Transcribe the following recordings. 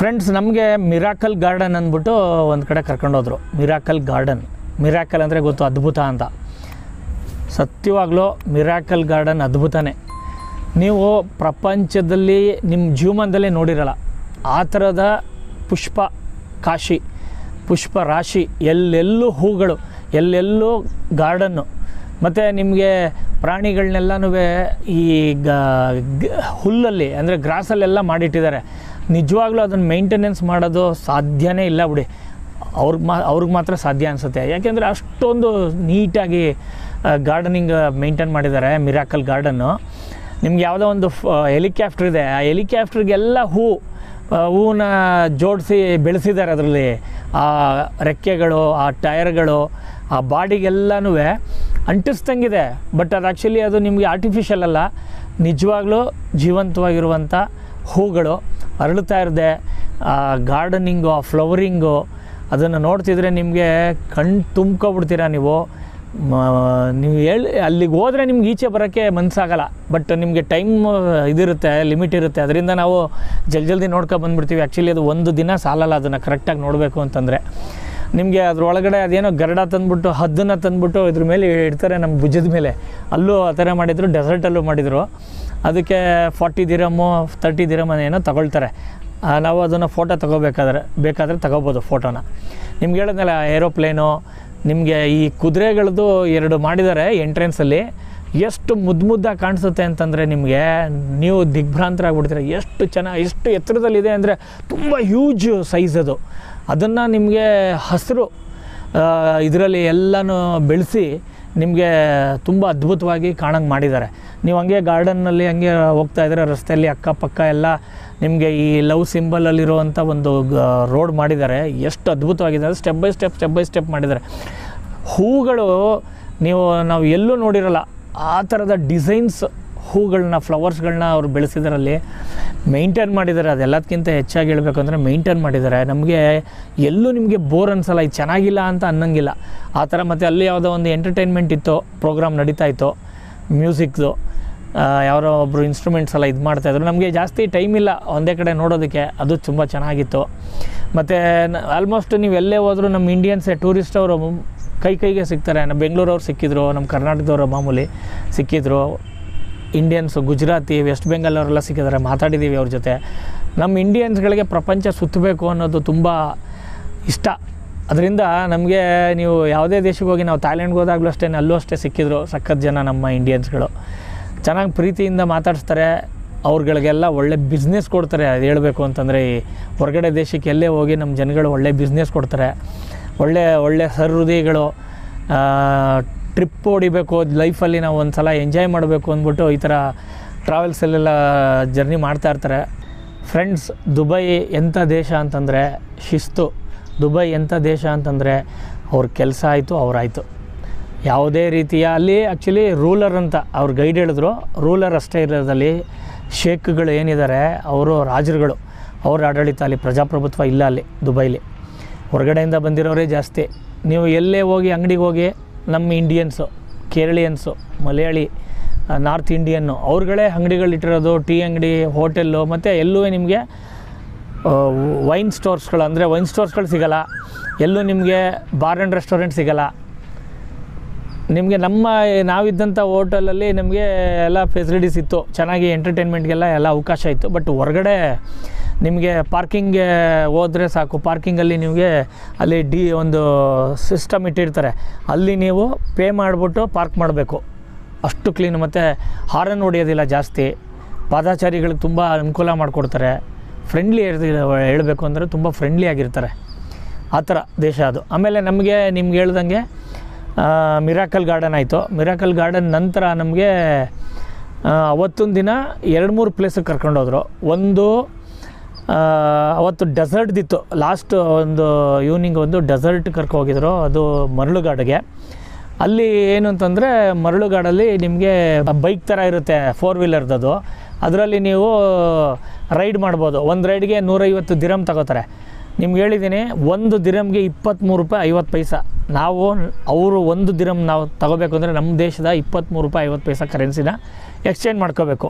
Friends, ನಮಗೆ miracle garden ಅಂದ್ಬಿಟ್ಟು ಒಂದು ಕಡೆ ಕರ್ಕೊಂಡೋದ್ರು. ಮಿರಾಕಲ್ ಗಾರ್ಡನ್, ಮಿರಾಕಲ್ ಅಂದರೆ ಗೊತ್ತು, ಅದ್ಭುತ ಅಂತ. ಸತ್ಯವಾಗ್ಲೂ ಮಿರಾಕಲ್ ಗಾರ್ಡನ್ ಅದ್ಭುತನೇ. ನೀವು ಪ್ರಪಂಚದಲ್ಲಿ ನಿಮ್ಮ ಜೀವನದಲ್ಲೇ ನೋಡಿರಲ್ಲ ಆ ಥರದ ಪುಷ್ಪ ಕಾಶಿ, ಪುಷ್ಪ ರಾಶಿ, ಎಲ್ಲೆಲ್ಲೂ ಹೂಗಳು, ಎಲ್ಲೆಲ್ಲೂ ಗಾರ್ಡನ್ನು. ಮತ್ತು ನಿಮಗೆ ಪ್ರಾಣಿಗಳನ್ನೆಲ್ಲನೂ ಈ ಹುಲ್ಲಲ್ಲಿ ಅಂದರೆ ಗ್ರಾಸಲ್ಲೆಲ್ಲ ಮಾಡಿಟ್ಟಿದ್ದಾರೆ. ನಿಜವಾಗ್ಲೂ ಅದನ್ನು ಮೇಂಟೆನೆನ್ಸ್ ಮಾಡೋದು ಸಾಧ್ಯನೇ ಇಲ್ಲ ಬಿಡಿ. ಅವ್ರಿಗೆ ಮಾತ್ರ ಸಾಧ್ಯ ಅನಿಸುತ್ತೆ. ಯಾಕೆಂದರೆ ಅಷ್ಟೊಂದು ನೀಟಾಗಿ ಗಾರ್ಡನಿಂಗ್ ಮೇಂಟೈನ್ ಮಾಡಿದ್ದಾರೆ ಮಿರಾಕಲ್ ಗಾರ್ಡನ್ನು. ನಿಮ್ಗೆ ಯಾವುದೋ ಒಂದು ಹೆಲಿಕಾಪ್ಟರ್ ಇದೆ, ಆ ಹೆಲಿಕಾಪ್ಟ್ರಿಗೆಲ್ಲ ಹೂವನ್ನ ಜೋಡಿಸಿ ಬೆಳೆಸಿದ್ದಾರೆ. ಅದರಲ್ಲಿ ಆ ರೆಕ್ಕೆಗಳು, ಆ ಟೈರ್ಗಳು, ಆ ಬಾಡಿಗೆಲ್ಲನೂ ಅಂಟಿಸ್ದಂಗಿದೆ. ಬಟ್ ಅದು ಆ್ಯಕ್ಚುಲಿ ಅದು ನಿಮಗೆ ಆರ್ಟಿಫಿಷಿಯಲ್ ಅಲ್ಲ, ನಿಜವಾಗ್ಲೂ ಜೀವಂತವಾಗಿರುವಂಥ ಹೂಗಳು ಅರಳುತ್ತಾ ಇರದೆ. ಆ ಗಾರ್ಡನಿಂಗು, ಆ ಫ್ಲವರಿಂಗು, ಅದನ್ನು ನೋಡ್ತಿದ್ರೆ ನಿಮಗೆ ಕಣ್ಣು ತುಂಬ್ಕೊಬಿಡ್ತೀರ. ನೀವು ಅಲ್ಲಿಗೆ ಹೋದರೆ ನಿಮ್ಗೆ ಈಚೆ ಬರೋಕ್ಕೆ ಮನಸ್ಸಾಗಲ್ಲ. ಬಟ್ ನಿಮಗೆ ಟೈಮ್ ಇದಿರುತ್ತೆ, ಲಿಮಿಟ್ ಇರುತ್ತೆ. ಅದರಿಂದ ನಾವು ಜಲ್ದಿ ನೋಡ್ಕೊಬಂದ್ಬಿಡ್ತೀವಿ. ಆ್ಯಕ್ಚುಲಿ ಅದು ಒಂದು ದಿನ ಸಾಲಲ್ಲ ಅದನ್ನು ಕರೆಕ್ಟಾಗಿ ನೋಡಬೇಕು ಅಂತಂದರೆ. ನಿಮಗೆ ಅದರೊಳಗಡೆ ಅದೇನೋ ಗರಡ ತಂದುಬಿಟ್ಟು, ಹದ್ದನ್ನು ತಂದುಬಿಟ್ಟು ಇದ್ರ ಮೇಲೆ ಇಡ್ತಾರೆ ನಮ್ಮ ಭುಜದ ಮೇಲೆ. ಅಲ್ಲೂ ಆ ಥರ ಮಾಡಿದರು, ಡೆಸರ್ಟಲ್ಲೂ ಮಾಡಿದರು. ಅದಕ್ಕೆ 40 ದಿರಮು 30 ದಿರಮ್ ಏನೋ ತಗೊಳ್ತಾರೆ. ನಾವು ಅದನ್ನು ಫೋಟೋ ಬೇಕಾದರೆ ತಗೋಬೋದು ಫೋಟೋನ. ನಿಮ್ಗೆ ಹೇಳಿದ್ನಲ್ಲ ಏರೋಪ್ಲೇನು, ನಿಮಗೆ ಈ ಕುದುರೆಗಳದ್ದು 2 ಮಾಡಿದ್ದಾರೆ ಎಂಟ್ರೆನ್ಸಲ್ಲಿ. ಎಷ್ಟು ಮುದ್ದಾಗಿ ಕಾಣಿಸುತ್ತೆ ಅಂತಂದರೆ ನಿಮಗೆ ನೀವು ದಿಗ್ಭ್ರಾಂತರಾಗ್ಬಿಡ್ತೀರ. ಎಷ್ಟು ಎತ್ತರದಲ್ಲಿದೆ ಅಂದರೆ ತುಂಬ ಹ್ಯೂಜ್ ಸೈಜ್ ಅದು. ಅದನ್ನು ನಿಮಗೆ ಹಸಿರು ಇದರಲ್ಲಿ ಎಲ್ಲನೂ ಬೆಳೆಸಿ ನಿಮಗೆ ತುಂಬ ಅದ್ಭುತವಾಗಿ ಕಾಣಂಗೆ ಮಾಡಿದ್ದಾರೆ. ನೀವು ಹಂಗೆ ಗಾರ್ಡನ್ನಲ್ಲಿ ಹಂಗೆ ಹೋಗ್ತಾ ಇದ್ದಾರೆ, ರಸ್ತೆಯಲ್ಲಿ ಅಕ್ಕಪಕ್ಕ ಎಲ್ಲ ನಿಮಗೆ ಈ ಲವ್ ಸಿಂಬಲಲ್ಲಿರುವಂಥ ಒಂದು ರೋಡ್ ಮಾಡಿದ್ದಾರೆ. ಎಷ್ಟು ಅದ್ಭುತವಾಗಿದೆ ಅಂದರೆ ಸ್ಟೆಪ್ ಬೈ ಸ್ಟೆಪ್ ಮಾಡಿದ್ದಾರೆ. ಹೂಗಳು ನಾವು ಎಲ್ಲೂ ನೋಡಿರಲ್ಲ ಆ ಥರದ ಡಿಸೈನ್ಸ್ ಹೂಗಳನ್ನ, ಫ್ಲವರ್ಸ್ಗಳನ್ನ ಅವ್ರು ಬೆಳೆಸಿದಾರಲ್ಲಿ ಮೇಂಟೈನ್ ಮಾಡಿದ್ದಾರೆ. ಅದೆಲ್ಲದಕ್ಕಿಂತ ಹೆಚ್ಚಾಗಿ ಹೇಳಬೇಕು ಅಂದರೆ ಮೇಂಟೈನ್ ಮಾಡಿದ್ದಾರೆ. ನಮಗೆ ಎಲ್ಲೂ ನಿಮಗೆ ಬೋರ್ ಅನಿಸಲ್ಲ, ಇದು ಚೆನ್ನಾಗಿಲ್ಲ ಅಂತ ಅನ್ನಂಗಿಲ್ಲ ಆ ಥರ. ಮತ್ತು ಅಲ್ಲಿ ಯಾವುದೋ ಒಂದು ಎಂಟರ್ಟೈನ್ಮೆಂಟ್ ಇತ್ತು, ಪ್ರೋಗ್ರಾಮ್ ನಡೀತಾ ಇತ್ತು ಮ್ಯೂಸಿಕ್ದು. ಯಾರೋ ಒಬ್ಬರು ಇನ್ಸ್ಟ್ರೂಮೆಂಟ್ಸ್ ಎಲ್ಲ ಇದು ಮಾಡ್ತಾಯಿದ್ರು. ನಮಗೆ ಜಾಸ್ತಿ ಟೈಮ್ ಇಲ್ಲ ಒಂದೇ ಕಡೆ ನೋಡೋದಕ್ಕೆ, ಅದು ತುಂಬ ಚೆನ್ನಾಗಿತ್ತು. ಮತ್ತು ಆಲ್ಮೋಸ್ಟ್ ನೀವು ಎಲ್ಲೇ ಹೋದರೂ ನಮ್ಮ ಇಂಡಿಯನ್ಸೇ, ಟೂರಿಸ್ಟ್ ಅವರು ಕೈಗೆ ಸಿಗ್ತಾರೆ. ನಮ್ಮ ಬೆಂಗಳೂರವ್ರು ಸಿಕ್ಕಿದ್ರು, ನಮ್ಮ ಕರ್ನಾಟಕದವರು ಮಾಮೂಲಿ ಸಿಕ್ಕಿದ್ರು, ಇಂಡಿಯನ್ಸು, ಗುಜರಾತಿ, ವೆಸ್ಟ್ ಬೆಂಗಾಲ್ ಅವರೆಲ್ಲ ಸಿಕ್ಕಿದ್ದಾರೆ, ಮಾತಾಡಿದ್ದೀವಿ ಅವ್ರ ಜೊತೆ. ನಮ್ಮ ಇಂಡಿಯನ್ಸ್ಗಳಿಗೆ ಪ್ರಪಂಚ ಸುತ್ತಬೇಕು ಅನ್ನೋದು ತುಂಬ ಇಷ್ಟ. ಅದರಿಂದ ನಮಗೆ ನೀವು ಯಾವುದೇ ದೇಶಕ್ಕೆ ಹೋಗಿ, ನಾವು ಥಾಯ್ಲೆಂಡ್ಗೆ ಹೋದಾಗಲೂ ಅಷ್ಟೇ, ಅಲ್ಲೂ ಅಷ್ಟೇ ಸಿಕ್ಕಿದ್ರು ಸಖತ್ ಜನ ನಮ್ಮ ಇಂಡಿಯನ್ಸ್ಗಳು. ಚೆನ್ನಾಗಿ ಪ್ರೀತಿಯಿಂದ ಮಾತಾಡಿಸ್ತಾರೆ. ಅವ್ರುಗಳಿಗೆಲ್ಲ ಒಳ್ಳೆ ಬಿಸ್ನೆಸ್ ಕೊಡ್ತಾರೆ. ಅದು ಹೇಳಬೇಕು ಅಂತಂದರೆ ಈ ಹೊರಗಡೆ ದೇಶಕ್ಕೆ ಎಲ್ಲೇ ಹೋಗಿ ನಮ್ಮ ಜನಗಳು ಒಳ್ಳೆ ಬಿಸ್ನೆಸ್ ಕೊಡ್ತಾರೆ. ಒಳ್ಳೆ ಸಹೃದಯಿಗಳು. ಟ್ರಿಪ್ ಹೊಡಿಬೇಕು ಲೈಫಲ್ಲಿ, ನಾವು ಒಂದು ಸಲ ಎಂಜಾಯ್ ಮಾಡಬೇಕು ಅಂದ್ಬಿಟ್ಟು ಈ ಥರ ಟ್ರಾವೆಲ್ಸಲ್ಲೆಲ್ಲ ಜರ್ನಿ ಮಾಡ್ತಾಯಿರ್ತಾರೆ. ಫ್ರೆಂಡ್ಸ್, ದುಬೈ ಎಂಥ ದೇಶ ಅಂತಂದರೆ ಶಿಸ್ತು. ದುಬೈ ಎಂಥ ದೇಶ ಅಂತಂದರೆ ಅವ್ರ ಕೆಲಸ ಆಯಿತು, ಅವರಾಯಿತು. ಯಾವುದೇ ರೀತಿಯ ಅಲ್ಲಿ ಆ್ಯಕ್ಚುಲಿ ರೂಲರ್ ಅಂತ ಅವ್ರು ಗೈಡ್ ಹೇಳಿದ್ರು. ರೂಲರ್ ಅಷ್ಟೇ ಇರೋದಲ್ಲಿ, ಶೇಖ್ಗಳು ಏನಿದ್ದಾರೆ ಅವರು ರಾಜರುಗಳು, ಅವ್ರ ಆಡಳಿತ. ಅಲ್ಲಿ ಪ್ರಜಾಪ್ರಭುತ್ವ ಇಲ್ಲ ಅಲ್ಲಿ ದುಬೈಲಿ. ಹೊರಗಡೆಯಿಂದ ಬಂದಿರೋರೇ ಜಾಸ್ತಿ. ನೀವು ಎಲ್ಲೇ ಹೋಗಿ ಅಂಗಡಿಗೆ ಹೋಗಿ ನಮ್ಮ Indians, Keralians, Malayali, north Indian ಅವ್ರುಗಳೇ ಅಂಗಡಿಗಳಿಟ್ಟಿರೋದು. ಟೀ ಅಂಗಡಿ, ಹೋಟೆಲ್ಲು, ಮತ್ತು ಎಲ್ಲೂ ನಿಮಗೆ ವೈನ್ ಸ್ಟೋರ್ಸ್ಗಳು, ಅಂದರೆ ವೈನ್ ಸ್ಟೋರ್ಸ್ಗಳು ಸಿಗೋಲ್ಲ. ಎಲ್ಲೂ ನಿಮಗೆ ಬಾರ್ ಆ್ಯಂಡ್ ರೆಸ್ಟೋರೆಂಟ್ ಸಿಗೋಲ್ಲ. ನಿಮಗೆ ನಾವಿದ್ದಂಥ ಹೋಟೆಲಲ್ಲಿ ನಮಗೆ ಎಲ್ಲ ಫೆಸಿಲಿಟೀಸ್ ಇತ್ತು, ಚೆನ್ನಾಗಿ ಎಂಟರ್ಟೈನ್ಮೆಂಟ್ಗೆಲ್ಲ ಎಲ್ಲ ಅವಕಾಶ ಇತ್ತು. ಬಟ್ ಹೊರಗಡೆ ನಿಮಗೆ ಪಾರ್ಕಿಂಗ್ಗೆ ಹೋದರೆ ಸಾಕು, ಪಾರ್ಕಿಂಗಲ್ಲಿ ನಿಮಗೆ ಅಲ್ಲಿ ಒಂದು ಸಿಸ್ಟಮ್ ಇಟ್ಟಿರ್ತಾರೆ. ಅಲ್ಲಿ ನೀವು ಪೇ ಮಾಡಿಬಿಟ್ಟು ಪಾರ್ಕ್ ಮಾಡಬೇಕು. ಅಷ್ಟು ಕ್ಲೀನ್. ಮತ್ತು ಹಾರನ್ ಹೊಡೆಯೋದಿಲ್ಲ ಜಾಸ್ತಿ. ಪಾದಚಾರಿಗಳಿಗೆ ತುಂಬ ಅನುಕೂಲ ಮಾಡಿಕೊಡ್ತಾರೆ. ಫ್ರೆಂಡ್ಲಿ ಹೇಳಬೇಕು ಅಂದರೆ ತುಂಬ ಫ್ರೆಂಡ್ಲಿ ಆಗಿರ್ತಾರೆ. ಆ ಥರ ದೇಶ ಅದು. ಆಮೇಲೆ ನಿಮ್ಗೆ ಹೇಳ್ದಂಗೆ ಮಿರಾಕಲ್ ಗಾರ್ಡನ್ ಆಯಿತು. ಮಿರಾಕಲ್ ಗಾರ್ಡನ್ ನಂತರ ನಮಗೆ ಅವತ್ತೊಂದು ದಿನ 2-3 ಪ್ಲೇಸಿಗೆ ಕರ್ಕೊಂಡೋದ್ರು. ಒಂದು ಅವತ್ತು ಡೆಸರ್ಟ್ದಿತ್ತು. ಲಾಸ್ಟ್ ಒಂದು ಈವ್ನಿಂಗ್ ಒಂದು ಡೆಸರ್ಟ್ ಕರ್ಕೋಗಿದ್ರು, ಅದು ಮರಳುಗಾಡಿಗೆ. ಅಲ್ಲಿ ಏನು ಅಂತಂದರೆ ಮರಳುಗಾಡಲ್ಲಿ ನಿಮಗೆ ಬೈಕ್ ಥರ ಇರುತ್ತೆ, 4 ವೀಲರ್ದದು. ಅದರಲ್ಲಿ ನೀವು ರೈಡ್ ಮಾಡ್ಬೋದು. ಒಂದು ರೈಡ್ಗೆ 150 ದಿರಮ್ ತಗೋತಾರೆ. ನಿಮ್ಗೆ ಹೇಳಿದ್ದೀನಿ, 1 ದಿರಮ್ಗೆ 23 ರೂಪಾಯಿ 50 ಪೈಸಾ. ಅವರು 1 ದಿರಮ್ ನಾವು ತಗೋಬೇಕು ಅಂದರೆ ನಮ್ಮ ದೇಶದ 23 ರೂಪಾಯಿ 50 ಪೈಸಾ ಕರೆನ್ಸಿನ ಎಕ್ಸ್ಚೇಂಜ್ ಮಾಡ್ಕೋಬೇಕು.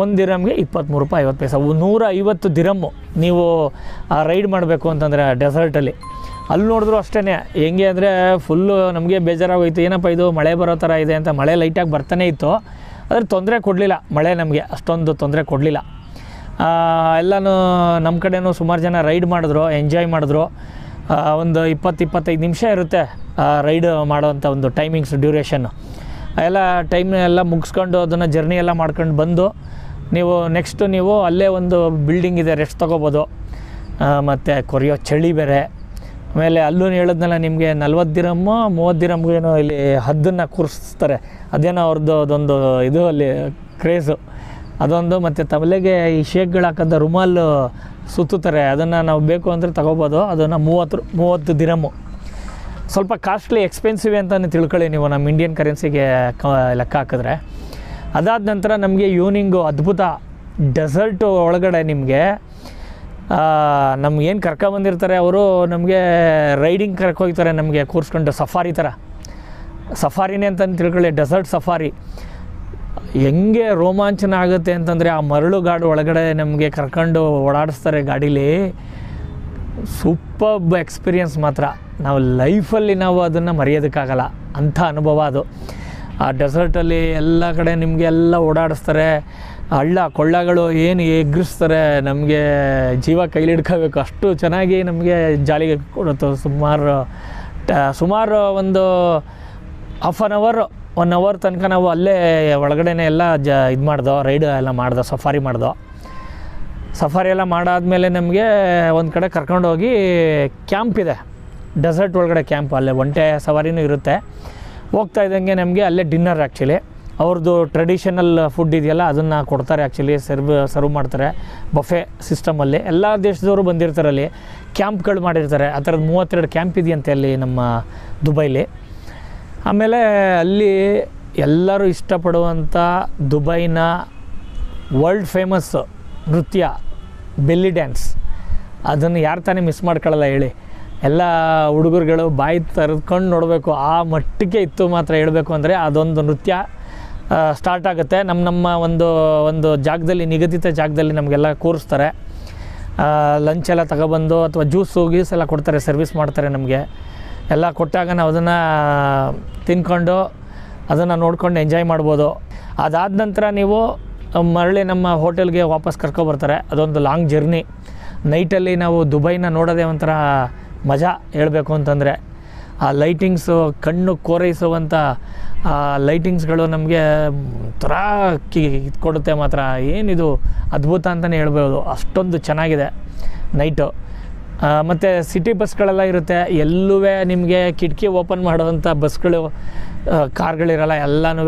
ಒಂದು ದಿರಮ್ಗೆ 23 ರೂಪಾಯಿ 50 ಪೈಸೆ. 150 ದಿರಮ್ಮು ನೀವು ರೈಡ್ ಮಾಡಬೇಕು ಅಂತಂದರೆ ಡೆಸರ್ಟಲ್ಲಿ. ಅಲ್ಲಿ ನೋಡಿದ್ರು ಅಷ್ಟೇ ಹೆಂಗೆ ಅಂದರೆ ಫುಲ್ಲು ನಮಗೆ ಬೇಜಾರಾಗೋಯ್ತು, ಏನಪ್ಪ ಇದು ಮಳೆ ಬರೋ ಥರ ಇದೆ ಅಂತ. ಮಳೆ ಲೈಟಾಗಿ ಬರ್ತಾನೆ ಇತ್ತು, ಆದರೆ ತೊಂದರೆ ಕೊಡಲಿಲ್ಲ ಮಳೆ, ನಮಗೆ ಅಷ್ಟೊಂದು ತೊಂದರೆ ಕೊಡಲಿಲ್ಲ. ಎಲ್ಲನೂ ನಮ್ಮ ಕಡೆಯೂ ಸುಮಾರು ಜನ ರೈಡ್ ಮಾಡಿದ್ರು, ಎಂಜಾಯ್ ಮಾಡಿದ್ರು. ಒಂದು 20-25 ನಿಮಿಷ ಇರುತ್ತೆ ರೈಡ್ ಮಾಡೋವಂಥ ಒಂದು ಟೈಮಿಂಗ್ಸ್ ಡ್ಯೂರೇಷನ್ನು. ಎಲ್ಲ ಟೈಮ್ ಎಲ್ಲ ಮುಗಿಸ್ಕೊಂಡು ಅದನ್ನು ಜರ್ನಿ ಎಲ್ಲ ಮಾಡ್ಕೊಂಡು ಬಂದು ನೀವು ನೆಕ್ಸ್ಟು ನೀವು ಅಲ್ಲೇ ಒಂದು ಬಿಲ್ಡಿಂಗ್ ಇದೆ, ರೆಸ್ಟ್ ತೊಗೋಬೋದು. ಮತ್ತು ಕೊರಿಯೋ ಚಳಿ ಬೇರೆ. ಆಮೇಲೆ ಅಲ್ಲೂ ಹೇಳಿದ್ನಲ್ಲ ನಿಮಗೆ 40 ದಿರಮ್ಮು 30 ದಿರಮ್ಗೇನೋ ಇಲ್ಲಿ ಹದ್ದನ್ನು ಕೂರಿಸ್ತಾರೆ, ಅದೇನೋ ಅವ್ರದ್ದು ಅದೊಂದು ಇದು ಅಲ್ಲಿ ಕ್ರೇಜು ಅದೊಂದು. ಮತ್ತು ತಲೆಗೆ ಈ ಶೇಕ್ಗಳು ಹಾಕೋದು ರುಮಾಲು ಸುತ್ತುತ್ತಾರೆ, ಅದನ್ನು ನಾವು ಬೇಕು ಅಂದರೆ ತೊಗೋಬೋದು. ಅದನ್ನು 30 ದಿರಮ್ಮು. ಸ್ವಲ್ಪ ಕಾಸ್ಟ್ಲಿ ಎಕ್ಸ್ಪೆನ್ಸಿವ್ ಅಂತಲೇ ತಿಳ್ಕೊಳ್ಳಿ ನೀವು ನಮ್ಮ ಇಂಡಿಯನ್ ಕರೆನ್ಸಿಗೆ ಲೆಕ್ಕ ಹಾಕಿದ್ರೆ. ಅದಾದ ನಂತರ ನಮಗೆ ಈವ್ನಿಂಗು ಅದ್ಭುತ ಡೆಸರ್ಟು ಒಳಗಡೆ ನಿಮಗೆ ನಮಗೇನು ಕರ್ಕೊಬಂದಿರ್ತಾರೆ ಅವರು, ನಮಗೆ ರೈಡಿಂಗ್ ಕರ್ಕೋಗ್ತಾರೆ, ನಮಗೆ ಕೂರಿಸ್ಕೊಂಡು ಸಫಾರಿ ಥರ. ಸಫಾರಿನೇ ಅಂತಂದು ತಿಳ್ಕೊಳ್ಳಿ, ಡೆಸರ್ಟ್ ಸಫಾರಿ. ಹೆಂಗೆ ರೋಮಾಂಚನ ಆಗುತ್ತೆ ಅಂತಂದರೆ ಆ ಮರಳುಗಾಡು ಒಳಗಡೆ ನಮಗೆ ಕರ್ಕೊಂಡು ಓಡಾಡಿಸ್ತಾರೆ ಗಾಡೀಲಿ. ಸೂಪರ್ಬ್ ಎಕ್ಸ್ಪೀರಿಯನ್ಸ್ ಮಾತ್ರ. ನಾವು ಲೈಫಲ್ಲಿ ನಾವು ಅದನ್ನು ಮರೆಯೋದಕ್ಕಾಗಲ್ಲ, ಅಂಥ ಅನುಭವ ಅದು. ಆ ಡೆಸರ್ಟಲ್ಲಿ ಎಲ್ಲ ಕಡೆ ನಿಮಗೆ ಎಲ್ಲ ಓಡಾಡಿಸ್ತಾರೆ, ಹಳ್ಳ ಕೊಳ್ಳಗಳು ಏನು ಎಗ್ರಿಸ್ತಾರೆ, ನಮಗೆ ಜೀವ ಕೈಲಿ ಹಿಡ್ಕೋಬೇಕು, ಅಷ್ಟು ಚೆನ್ನಾಗಿ ನಮಗೆ ಜಾಲಿಗೆ ಕೊಡುತ್ತೆ. ಸುಮಾರು ಒಂದು ಹಾಫ್ ಆನ್ ಅವರ್ 1 ಅವರ್ ತನಕ ನಾವು ಅಲ್ಲೇ ಒಳಗಡೆ ಎಲ್ಲ ಇದು ಮಾಡ್ದೋ, ರೈಡ್ ಎಲ್ಲ ಮಾಡ್ದೋ, ಸಫಾರಿ ಮಾಡ್ದೋ. ಸಫಾರಿ ಎಲ್ಲ ಮಾಡಾದಮೇಲೆ ನಮಗೆ ಒಂದು ಕಡೆ ಕರ್ಕೊಂಡೋಗಿ ಕ್ಯಾಂಪ್ ಇದೆ, ಡೆಸರ್ಟ್ ಒಳಗಡೆ ಕ್ಯಾಂಪ್. ಅಲ್ಲೇ ಒಂಟೆ ಸವಾರಿನೂ ಇರುತ್ತೆ. ಹೋಗ್ತಾ ಇದ್ದಂಗೆ ನಮಗೆ ಅಲ್ಲೇ ಡಿನ್ನರ್, ಆ್ಯಕ್ಚುಲಿ ಅವ್ರದ್ದು ಟ್ರೆಡಿಷನಲ್ ಫುಡ್ ಇದೆಯಲ್ಲ ಅದನ್ನು ಕೊಡ್ತಾರೆ. ಆ್ಯಕ್ಚುಲಿ ಸರ್ವ್ ಮಾಡ್ತಾರೆ ಬಫೆ ಸಿಸ್ಟಮಲ್ಲಿ. ಎಲ್ಲ ದೇಶದವರು ಬಂದಿರ್ತಾರೆ, ಅಲ್ಲಿ ಕ್ಯಾಂಪ್ಗಳು ಮಾಡಿರ್ತಾರೆ. ಆ ಥರದ್ದು 32 ಕ್ಯಾಂಪ್ ಇದೆಯಂತೆ ಅಲ್ಲಿ ನಮ್ಮ ದುಬೈಲಿ. ಆಮೇಲೆ ಅಲ್ಲಿ ಎಲ್ಲರೂ ಇಷ್ಟಪಡುವಂಥ ದುಬೈನ ವರ್ಲ್ಡ್ ಫೇಮಸ್ ನೃತ್ಯ ಬೆಲ್ಲಿ ಡ್ಯಾನ್ಸ್, ಅದನ್ನು ಯಾರು ತಾನೇ ಮಿಸ್ ಮಾಡ್ಕೊಳ್ಳಲ್ಲ ಹೇಳಿ. ಎಲ್ಲ ಹುಡುಗರುಗಳು ಬಾಯಿ ತೆರೆದುಕೊಂಡು ನೋಡಬೇಕು, ಆ ಮಟ್ಟಕ್ಕೆ ಇತ್ತು ಮಾತ್ರ ಹೇಳಬೇಕು ಅಂದರೆ. ಅದೊಂದು ನೃತ್ಯ ಸ್ಟಾರ್ಟ್ ಆಗುತ್ತೆ ನಮ್ಮ ಒಂದು ಜಾಗದಲ್ಲಿ, ನಿಗದಿತ ಜಾಗದಲ್ಲಿ ನಮಗೆಲ್ಲ ಕೂರಿಸ್ತಾರೆ. ಲಂಚ್ ಎಲ್ಲ ತಗೊಬಂದು ಅಥವಾ ಜ್ಯೂಸ್ ಎಲ್ಲ ಕೊಡ್ತಾರೆ, ಸರ್ವಿಸ್ ಮಾಡ್ತಾರೆ ನಮಗೆ. ಎಲ್ಲ ಕೊಟ್ಟಾಗ ನಾವು ಅದನ್ನು ತಿನ್ಕೊಂಡು ಅದನ್ನು ನೋಡ್ಕೊಂಡು ಎಂಜಾಯ್ ಮಾಡ್ಬೋದು. ಅದಾದ ನಂತರ ನೀವು ಮರಳಿ ನಮ್ಮ ಹೋಟೆಲ್ಗೆ ವಾಪಸ್ ಕರ್ಕೊಬರ್ತಾರೆ. ಅದೊಂದು ಲಾಂಗ್ ಜರ್ನಿ. ನೈಟಲ್ಲಿ ನಾವು ದುಬೈನ ನೋಡೋದೇ ಒಂಥರ ಮಜಾ ಹೇಳಬೇಕು ಅಂತಂದರೆ. ಆ ಲೈಟಿಂಗ್ಸು, ಕಣ್ಣು ಕೋರೈಸುವಂಥ ಲೈಟಿಂಗ್ಸ್ಗಳು ನಮಗೆ ಒಂಥರ ಕೊಡುತ್ತೆ ಮಾತ್ರ. ಏನಿದು ಅದ್ಭುತ ಅಂತಲೇ ಹೇಳ್ಬೋದು, ಅಷ್ಟೊಂದು ಚೆನ್ನಾಗಿದೆ ನೈಟು. ಮತ್ತು ಸಿಟಿ ಬಸ್ಗಳೆಲ್ಲ ಇರುತ್ತೆ, ಎಲ್ಲೂ ನಿಮಗೆ ಕಿಟಕಿ ಓಪನ್ ಮಾಡೋವಂಥ ಬಸ್ಗಳು, ಕಾರ್ಗಳಿರಲ್ಲ. ಎಲ್ಲನೂ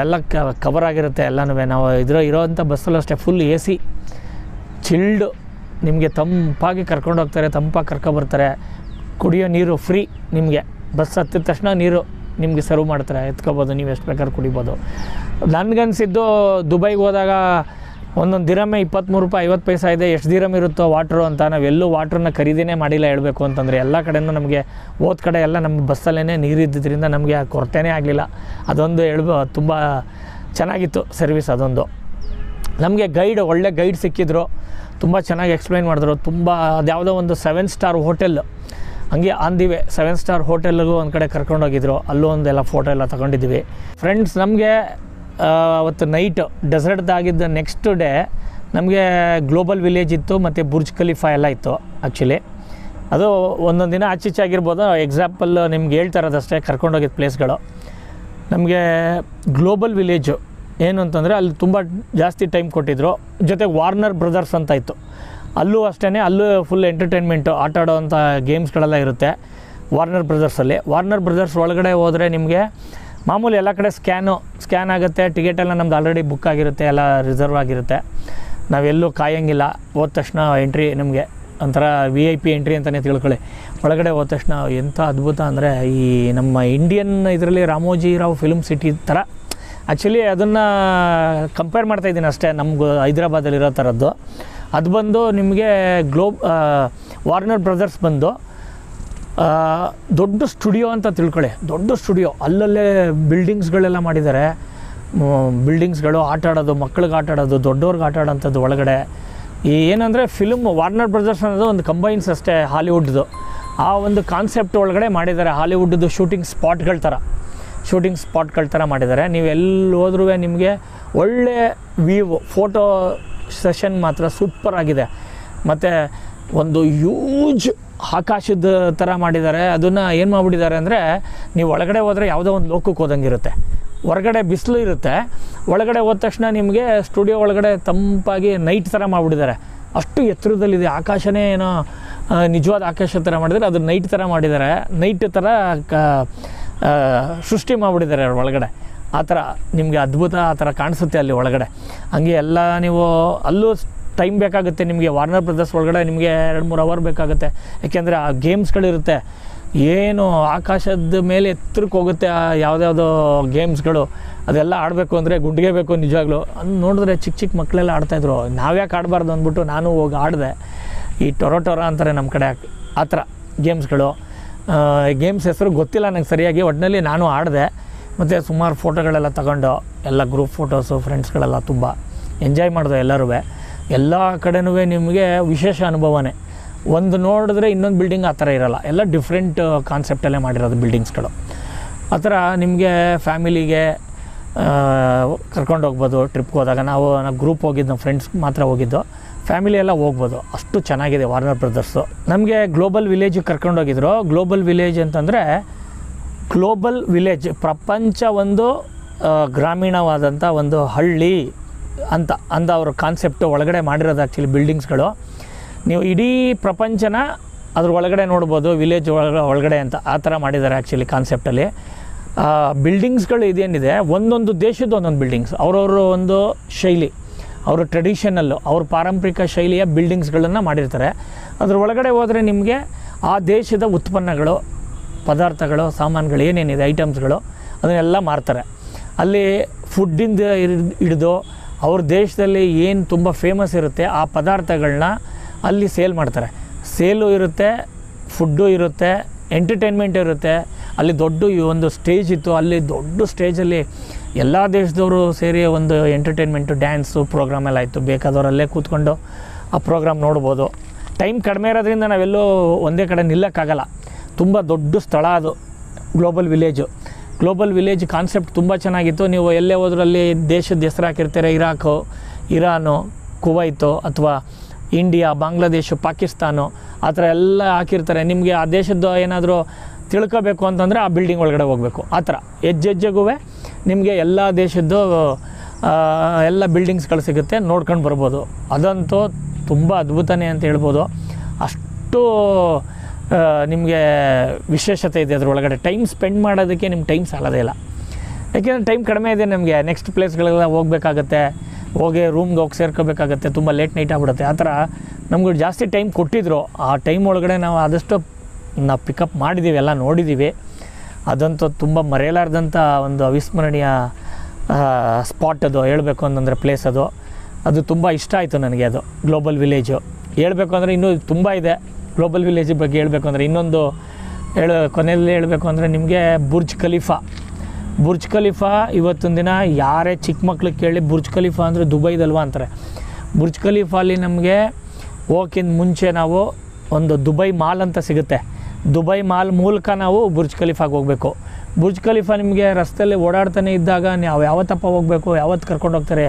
ಎಲ್ಲ ಕವರ್ ಆಗಿರುತ್ತೆ ಎಲ್ಲನೂ. ನಾವು ಇರೋವಂಥ ಬಸ್ಸಲ್ಲೂ ಅಷ್ಟೇ ಫುಲ್ AC ಚಿಲ್ಡು, ನಿಮಗೆ ತಂಪಾಗಿ ಕರ್ಕೊಂಡು ಹೋಗ್ತಾರೆ, ತಂಪಾಗಿ ಕರ್ಕೊಬರ್ತಾರೆ. ಕುಡಿಯೋ ನೀರು ಫ್ರೀ ನಿಮಗೆ. ಬಸ್ ಹತ್ತಿದ ತಕ್ಷಣ ನೀರು ನಿಮಗೆ ಸರ್ವ್ ಮಾಡ್ತಾರೆ, ಎತ್ಕೋಬೋದು, ನೀವು ಎಷ್ಟು ಬೇಕಾದ್ರೂ ಕುಡಿಬೋದು. ನನಗನ್ಸಿದ್ದು ದುಬೈಗೆ ಹೋದಾಗ ಒಂದೊಂದು ದಿರಮ್ಮೆ 23 ರೂಪಾಯಿ 50 ಪೈಸೆ ಇದೆ. ಎಷ್ಟು ದಿರಮ್ ಇರುತ್ತೋ ವಾಟ್ರು ಅಂತ. ನಾವೆಲ್ಲೂ ವಾಟ್ರನ್ನ ಖರೀದಿನೇ ಮಾಡಿಲ್ಲ ಹೇಳಬೇಕು ಅಂತಂದರೆ. ಎಲ್ಲ ಕಡೆಯೂ ನಮಗೆ ಹೋದ ಕಡೆ ಎಲ್ಲ ನಮ್ಮ ಬಸ್ಸಲ್ಲೇ ನೀರಿದ್ದರಿಂದ ನಮಗೆ ಕೊರತೆನೇ ಆಗಲಿಲ್ಲ. ಅದೊಂದು ತುಂಬ ಚೆನ್ನಾಗಿತ್ತು ಸರ್ವಿಸ್ ಅದೊಂದು. ನಮಗೆ ಒಳ್ಳೆ ಗೈಡ್ ಸಿಕ್ಕಿದ್ರು, ತುಂಬ ಚೆನ್ನಾಗಿ ಎಕ್ಸ್ಪ್ಲೈನ್ ಮಾಡಿದ್ರು. ತುಂಬ ಅದ್ಯಾವುದೋ ಒಂದು 7 ಸ್ಟಾರ್ ಹೋಟೆಲ್, ಹಂಗೆ ಆಂದಿವೆ 7 ಸ್ಟಾರ್ ಹೋಟೆಲ್ಗೂ ಒಂದು ಕಡೆ ಕರ್ಕೊಂಡೋಗಿದ್ರು. ಅಲ್ಲೂ ಒಂದೆಲ್ಲ ಫೋಟೋ ಎಲ್ಲ ತೊಗೊಂಡಿದ್ವಿ ಫ್ರೆಂಡ್ಸ್. ನಮಗೆ ಅವತ್ತು ನೈಟ್ ಡೆಸರ್ಟ್ದಾಗಿದ್ದ ನೆಕ್ಸ್ಟ್ ಡೇ ನಮಗೆ ಗ್ಲೋಬಲ್ ವಿಲೇಜ್ ಇತ್ತು ಮತ್ತು ಬುರ್ಜ್ ಖಲೀಫಾ ಎಲ್ಲ ಇತ್ತು. ಆ್ಯಕ್ಚುಲಿ ಅದು ಒಂದೊಂದು ದಿನ ಆಚೀಚಾಗಿರ್ಬೋದು. ಎಕ್ಸಾಂಪಲ್ ನಿಮ್ಗೆ ಹೇಳ್ತಾ ಇರೋದಷ್ಟೇ ಕರ್ಕೊಂಡೋಗಿದ್ದ ಪ್ಲೇಸ್ಗಳು. ನಮಗೆ ಗ್ಲೋಬಲ್ ವಿಲೇಜು ಏನು ಅಂತಂದರೆ ಅಲ್ಲಿ ತುಂಬ ಜಾಸ್ತಿ ಟೈಮ್ ಕೊಟ್ಟಿದ್ರು. ಜೊತೆಗೆ ವಾರ್ನರ್ ಬ್ರದರ್ಸ್ ಅಂತ ಇತ್ತು, ಅಲ್ಲೂ ಅಷ್ಟೇ. ಅಲ್ಲೂ ಫುಲ್ ಎಂಟರ್ಟೈನ್ಮೆಂಟು, ಆಟ ಆಡೋವಂಥ ಗೇಮ್ಸ್ಗಳೆಲ್ಲ ಇರುತ್ತೆ ವಾರ್ನರ್ ಬ್ರದರ್ಸಲ್ಲಿ. ವಾರ್ನರ್ ಬ್ರದರ್ಸ್ ಒಳಗಡೆ ಹೋದರೆ ನಿಮಗೆ ಮಾಮೂಲಿ ಎಲ್ಲ ಕಡೆ ಸ್ಕ್ಯಾನ್ ಆಗುತ್ತೆ. ಟಿಕೆಟೆಲ್ಲ ನಮ್ದು ಆಲ್ರೆಡಿ ಬುಕ್ ಆಗಿರುತ್ತೆ, ಎಲ್ಲ ರಿಸರ್ವ್ ಆಗಿರುತ್ತೆ. ನಾವೆಲ್ಲೂ ಕಾಯೋಂಗಿಲ್ಲ. ಹೋದ ತಕ್ಷಣ ಎಂಟ್ರಿ ನಮಗೆ ಒಂಥರ VIP ಎಂಟ್ರಿ ಅಂತಲೇ ತಿಳ್ಕೊಳ್ಳಿ. ಒಳಗಡೆ ಹೋದ ತಕ್ಷಣ ಎಂಥ ಅದ್ಭುತ ಅಂದರೆ, ಈ ನಮ್ಮ ಇಂಡಿಯನ್ ಇದರಲ್ಲಿ ರಾಮೋಜಿರಾವ್ ಫಿಲ್ಮ್ ಸಿಟಿ ಥರ. ಆ್ಯಕ್ಚುಲಿ ಅದನ್ನು ಕಂಪೇರ್ ಮಾಡ್ತಾಯಿದ್ದೀನಿ ಅಷ್ಟೇ, ನಮ್ಗೆ ಹೈದ್ರಾಬಾದಲ್ಲಿರೋ ಥರದ್ದು. ಅದು ಬಂದು ನಿಮಗೆ ವಾರ್ನರ್ ಬ್ರದರ್ಸ್ ಬಂದು ದೊಡ್ಡ ಸ್ಟುಡಿಯೋ ಅಂತ ತಿಳ್ಕೊಳ್ಳಿ. ದೊಡ್ಡ ಸ್ಟುಡಿಯೋ, ಅಲ್ಲಲ್ಲೇ ಬಿಲ್ಡಿಂಗ್ಸ್ಗಳೆಲ್ಲ ಮಾಡಿದ್ದಾರೆ. ಬಿಲ್ಡಿಂಗ್ಸ್ಗಳು, ಆಟ ಆಡೋದು, ಮಕ್ಳಿಗೆ ಆಟ ಆಡೋದು, ದೊಡ್ಡವ್ರಿಗೆ ಆಟ ಆಡೋಂಥದ್ದು ಒಳಗಡೆ. ಏನಂದರೆ ಫಿಲ್ಮ್ ವಾರ್ನರ್ ಬ್ರದರ್ಸ್ ಅನ್ನೋದು ಒಂದು ಕಂಬೈನ್ಸ್ ಅಷ್ಟೇ ಹಾಲಿವುಡ್ದು. ಆ ಒಂದು ಕಾನ್ಸೆಪ್ಟ್ ಒಳಗಡೆ ಮಾಡಿದ್ದಾರೆ, ಹಾಲಿವುಡ್ದು ಶೂಟಿಂಗ್ ಸ್ಪಾಟ್ಗಳ ಥರ ಮಾಡಿದ್ದಾರೆ. ನೀವು ಎಲ್ಲಿ ಹೋದ್ರೂ ನಿಮಗೆ ಒಳ್ಳೆ ವ್ಯೂ, ಫೋಟೋ ಸೆಷನ್ ಮಾತ್ರ ಸೂಪರ್ ಆಗಿದೆ. ಮತ್ತು ಒಂದು ಹ್ಯೂಜ್ ಆಕಾಶದ ಥರ ಮಾಡಿದ್ದಾರೆ. ಅದನ್ನು ಏನು ಮಾಡಿಬಿಟ್ಟಿದ್ದಾರೆ ಅಂದರೆ, ನೀವು ಒಳಗಡೆ ಹೋದರೆ ಯಾವುದೋ ಒಂದು ಲೋಕಕ್ಕೆ ಹೋದಂಗಿರುತ್ತೆ. ಹೊರಗಡೆ ಬಿಸಿಲು ಇರುತ್ತೆ, ಒಳಗಡೆ ಹೋದ ತಕ್ಷಣ ನಿಮಗೆ ಸ್ಟುಡಿಯೋ ಒಳಗಡೆ ತಂಪಾಗಿ ನೈಟ್ ಥರ ಮಾಡಿಬಿಟ್ಟಿದ್ದಾರೆ. ಅಷ್ಟು ಎತ್ತರದಲ್ಲಿದೆ ಆಕಾಶನೇ, ಏನೋ ನಿಜವಾದ ಆಕಾಶ ಥರ ಮಾಡಿದರೆ ಅದು ನೈಟ್ ಥರ ಮಾಡಿದ್ದಾರೆ. ನೈಟ್ ಥರ ಸೃಷ್ಟಿ ಮಾಡಿಬಿಟ್ಟಿದ್ದಾರೆ ಒಳಗಡೆ. ಆ ಥರ ನಿಮಗೆ ಅದ್ಭುತ ಆ ಥರ ಕಾಣಿಸುತ್ತೆ ಅಲ್ಲಿ ಒಳಗಡೆ. ಹಂಗೆ ಎಲ್ಲ ನೀವು ಅಲ್ಲೂ ಟೈಮ್ ಬೇಕಾಗುತ್ತೆ ನಿಮಗೆ. ವಾರ್ನರ್ ಬ್ರದರ್ಸ್ ಒಳಗಡೆ ನಿಮಗೆ 2-3 ಅವರ್ ಬೇಕಾಗುತ್ತೆ. ಯಾಕೆಂದರೆ ಆ ಗೇಮ್ಸ್ಗಳಿರುತ್ತೆ, ಏನು ಆಕಾಶದ ಮೇಲೆ ಎತ್ತರಕ್ಕೆ ಹೋಗುತ್ತೆ ಯಾವುದ್ಯಾವುದೋ ಗೇಮ್ಸ್ಗಳು. ಅದೆಲ್ಲ ಆಡಬೇಕು ಅಂದರೆ ಗುಂಡಿಗೆ ಬೇಕು ನಿಜವಾಗ್ಲೂ. ಅದು ನೋಡಿದ್ರೆ ಚಿಕ್ಕ ಮಕ್ಕಳೆಲ್ಲ ಆಡ್ತಾಯಿದ್ರು. ನಾವ್ಯಾಕೆ ಆಡಬಾರ್ದು ಅಂದ್ಬಿಟ್ಟು ನಾನು ಹೋಗಿ ಆಡಿದೆ. ಈ ಟೊರೊಟೊರ ಅಂತಾರೆ ನಮ್ಮ ಕಡೆ, ಆ ಥರ ಗೇಮ್ಸ್ಗಳು. ಗೇಮ್ಸ್ ಹೆಸರು ಗೊತ್ತಿಲ್ಲ ನನಗೆ ಸರಿಯಾಗಿ, ಒಟ್ಟಿನಲ್ಲಿ ನಾನು ಆಡಿದೆ. ಮತ್ತು ಸುಮಾರು ಫೋಟೋಗಳೆಲ್ಲ ತಗೊಂಡು, ಎಲ್ಲ ಗ್ರೂಪ್ ಫೋಟೋಸು, ಫ್ರೆಂಡ್ಸ್ಗಳೆಲ್ಲ ತುಂಬ ಎಂಜಾಯ್ ಮಾಡಿದೆ ಎಲ್ಲರೂ. ಎಲ್ಲ ಕಡೆನೂ ನಿಮಗೆ ವಿಶೇಷ ಅನುಭವನೇ. ಒಂದು ನೋಡಿದ್ರೆ ಇನ್ನೊಂದು ಬಿಲ್ಡಿಂಗ್ ಆ ಥರ ಇರೋಲ್ಲ, ಎಲ್ಲ ಡಿಫ್ರೆಂಟ್ ಕಾನ್ಸೆಪ್ಟಲ್ಲೇ ಮಾಡಿರೋದು ಬಿಲ್ಡಿಂಗ್ಸ್ಗಳು. ಆ ಥರ ನಿಮಗೆ ಫ್ಯಾಮಿಲಿಗೆ ಕರ್ಕೊಂಡು ಹೋಗ್ಬೋದು. ಟ್ರಿಪ್ಗೆ ಹೋದಾಗ ನಾವು ಗ್ರೂಪ್ ಹೋಗಿದ್ದು, ನಮ್ಮ ಫ್ರೆಂಡ್ಸ್ ಮಾತ್ರ ಹೋಗಿದ್ದು, ಫ್ಯಾಮಿಲಿ ಎಲ್ಲ ಹೋಗ್ಬೋದು. ಅಷ್ಟು ಚೆನ್ನಾಗಿದೆ ವಾರ್ನರ್ ಬ್ರದರ್ಸು. ನಮಗೆ ಗ್ಲೋಬಲ್ ವಿಲೇಜಿಗೆ ಕರ್ಕೊಂಡೋಗಿದ್ರು. ಗ್ಲೋಬಲ್ ವಿಲೇಜ್ ಅಂತಂದರೆ, ಗ್ಲೋಬಲ್ ವಿಲೇಜ್ ಪ್ರಪಂಚ ಒಂದು ಗ್ರಾಮೀಣವಾದಂಥ ಒಂದು ಹಳ್ಳಿ ಅಂತ ಅವ್ರ ಕಾನ್ಸೆಪ್ಟು ಒಳಗಡೆ ಮಾಡಿರೋದು ಆ್ಯಕ್ಚುಲಿ ಬಿಲ್ಡಿಂಗ್ಸ್ಗಳು. ನೀವು ಇಡೀ ಪ್ರಪಂಚನ ಅದ್ರ ಒಳಗಡೆ ನೋಡ್ಬೋದು, ವಿಲೇಜ್ ಒಳಗಡೆ ಅಂತ ಆ ಥರ ಮಾಡಿದ್ದಾರೆ ಆ್ಯಕ್ಚುಲಿ ಕಾನ್ಸೆಪ್ಟಲ್ಲಿ. ಬಿಲ್ಡಿಂಗ್ಸ್ಗಳು ಇದೇನಿದೆ, ಒಂದೊಂದು ದೇಶದ ಒಂದೊಂದು ಬಿಲ್ಡಿಂಗ್ಸ್, ಅವ್ರವ್ರ ಒಂದು ಶೈಲಿ, ಅವರು ಟ್ರೆಡಿಷನಲ್ಲು, ಅವ್ರ ಪಾರಂಪರಿಕ ಶೈಲಿಯ ಬಿಲ್ಡಿಂಗ್ಸ್ಗಳನ್ನು ಮಾಡಿರ್ತಾರೆ. ಅದ್ರ ಒಳಗಡೆ ಹೋದರೆ ನಿಮಗೆ ಆ ದೇಶದ ಉತ್ಪನ್ನಗಳು, ಪದಾರ್ಥಗಳು, ಸಾಮಾನುಗಳು ಏನೇನಿದೆ ಐಟಮ್ಸ್ಗಳು ಅದನ್ನೆಲ್ಲ ಮಾರ್ತಾರೆ. ಅಲ್ಲಿ ಫುಡ್ಡಿಂದ ಹಿಡಿದು ಅವ್ರ ದೇಶದಲ್ಲಿ ಏನು ತುಂಬ ಫೇಮಸ್ ಇರುತ್ತೆ ಆ ಪದಾರ್ಥಗಳನ್ನ ಅಲ್ಲಿ ಸೇಲ್ ಮಾಡ್ತಾರೆ. ಸೇಲು ಇರುತ್ತೆ, ಫುಡ್ಡು ಇರುತ್ತೆ, ಎಂಟರ್ಟೈನ್ಮೆಂಟ್ ಇರುತ್ತೆ. ಅಲ್ಲಿ ದೊಡ್ಡ ಒಂದು ಸ್ಟೇಜ್ ಇತ್ತು, ಅಲ್ಲಿ ದೊಡ್ಡ ಸ್ಟೇಜಲ್ಲಿ ಎಲ್ಲ ದೇಶದವರು ಸೇರಿ ಒಂದು ಎಂಟರ್ಟೈನ್ಮೆಂಟು, ಡ್ಯಾನ್ಸು ಪ್ರೋಗ್ರಾಮ್ ಎಲ್ಲ ಇತ್ತು. ಬೇಕಾದವರಲ್ಲೇ ಕೂತ್ಕೊಂಡು ಆ ಪ್ರೋಗ್ರಾಮ್ ನೋಡ್ಬೋದು. ಟೈಮ್ ಕಡಿಮೆ ಇರೋದ್ರಿಂದ ನಾವೆಲ್ಲೂ ಒಂದೇ ಕಡೆ ನಿಲ್ಲಕ್ಕಾಗಲ್ಲ. ತುಂಬ ದೊಡ್ಡ ಸ್ಥಳ ಅದು global village. Global village concept ತುಂಬ ಚೆನ್ನಾಗಿತ್ತು. ನೀವು ಎಲ್ಲೇ ಹೋದ್ರಲ್ಲಿ ದೇಶದ ಹೆಸರು ಹಾಕಿರ್ತಾರೆ, ಇರಾಕು, ಇರಾನು, ಕುವೈತು, ಅಥವಾ ಇಂಡಿಯಾ, ಬಾಂಗ್ಲಾದೇಶ, ಪಾಕಿಸ್ತಾನು, ಆ ಥರ ಎಲ್ಲ ಹಾಕಿರ್ತಾರೆ. ನಿಮಗೆ ಆ ದೇಶದ್ದು ಏನಾದರೂ ತಿಳ್ಕೋಬೇಕು ಅಂತಂದರೆ ಆ ಬಿಲ್ಡಿಂಗ್ ಒಳಗಡೆ ಹೋಗಬೇಕು. ಆ ಥರ ಹೆಜ್ಜೆಗೂ ನಿಮಗೆ ಎಲ್ಲ ದೇಶದ್ದು ಎಲ್ಲ ಬಿಲ್ಡಿಂಗ್ಸ್ಗಳು ಸಿಗುತ್ತೆ, ನೋಡ್ಕೊಂಡು ಬರ್ಬೋದು. ಅದಂತೂ ತುಂಬ ಅದ್ಭುತನೇ ಅಂತ ಹೇಳ್ಬೋದು. ಅಷ್ಟು ನಿಮಗೆ ವಿಶೇಷತೆ ಇದೆ ಅದರೊಳಗಡೆ. ಟೈಮ್ ಸ್ಪೆಂಡ್ ಮಾಡೋದಕ್ಕೆ ನಿಮ್ಮ ಟೈಮ್ ಸಾಲೋದೇ ಇಲ್ಲ. ಯಾಕೆಂದರೆ ಟೈಮ್ ಕಡಿಮೆ ಇದೆ ನಮಗೆ. ನೆಕ್ಸ್ಟ್ ಪ್ಲೇಸ್ಗಳೆಲ್ಲ ಹೋಗಬೇಕಾಗತ್ತೆ, ಹೋಗಿ ರೂಮ್ಗೆ ಹೋಗಿ ಸೇರ್ಕೋಬೇಕಾಗತ್ತೆ, ತುಂಬ ಲೇಟ್ ನೈಟ್ ಆಗಿಬಿಡುತ್ತೆ. ಆ ಥರ ನಮ್ಗೆ ಜಾಸ್ತಿ ಟೈಮ್ ಕೊಟ್ಟಿದ್ರು. ಆ ಟೈಮ್ ಒಳಗಡೆ ನಾವು ಆದಷ್ಟು ನಾವು ಪಿಕಪ್ ಮಾಡಿದ್ದೀವಿ, ಎಲ್ಲ ನೋಡಿದ್ದೀವಿ. ಅದಂತೂ ತುಂಬ ಮರೆಯಲಾರ್ದಂಥ ಒಂದು ಅವಿಸ್ಮರಣೀಯ ಸ್ಪಾಟ್ ಅದು, ಹೇಳಬೇಕು ಅಂತಂದರೆ ಪ್ಲೇಸ್ ಅದು ತುಂಬ ಇಷ್ಟ ಆಯಿತು ನನಗೆ. ಅದು ಗ್ಲೋಬಲ್ ವಿಲೇಜು ಹೇಳಬೇಕು ಅಂದರೆ ಇನ್ನೂ ತುಂಬ ಇದೆ. ಗ್ಲೋಬಲ್ ವಿಲೇಜ್ ಬಗ್ಗೆ ಹೇಳಬೇಕು ಅಂದರೆ ಇನ್ನೊಂದು ಕೊನೆಯಲ್ಲಿ ಹೇಳಬೇಕು ಅಂದರೆ ನಿಮಗೆ ಬುರ್ಜ್ ಖಲೀಫಾ ಇವತ್ತಿನ ದಿನ ಯಾರೇ ಚಿಕ್ಕ ಮಕ್ಳಿಗೆ ಕೇಳಿ ಬುರ್ಜ್ ಖಲೀಫಾ ಅಂದರೆ ದುಬೈದಲ್ವಾ ಅಂತಾರೆ. ಬುರ್ಜ್ ಖಲೀಫಾಲಿ ನಮಗೆ ಹೋಗೋಕ್ಕಿಂತ ಮುಂಚೆ ನಾವು ಒಂದು ದುಬೈ ಮಾಲ್ ಅಂತ ಸಿಗುತ್ತೆ. ದುಬೈ ಮಾಲ್ ಮೂಲಕ ನಾವು ಬುರ್ಜ್ ಖಲೀಫಾಗೆ ಹೋಗಬೇಕು. ಬುರ್ಜ್ ಖಲೀಫಾ ನಿಮಗೆ ರಸ್ತೆಯಲ್ಲಿ ಓಡಾಡ್ತಾನೆ ಇದ್ದಾಗ ನಾವು ಯಾವತ್ತಪ್ಪ ಹೋಗಬೇಕು, ಯಾವತ್ತು ಕರ್ಕೊಂಡು ಹೋಗ್ತಾರೆ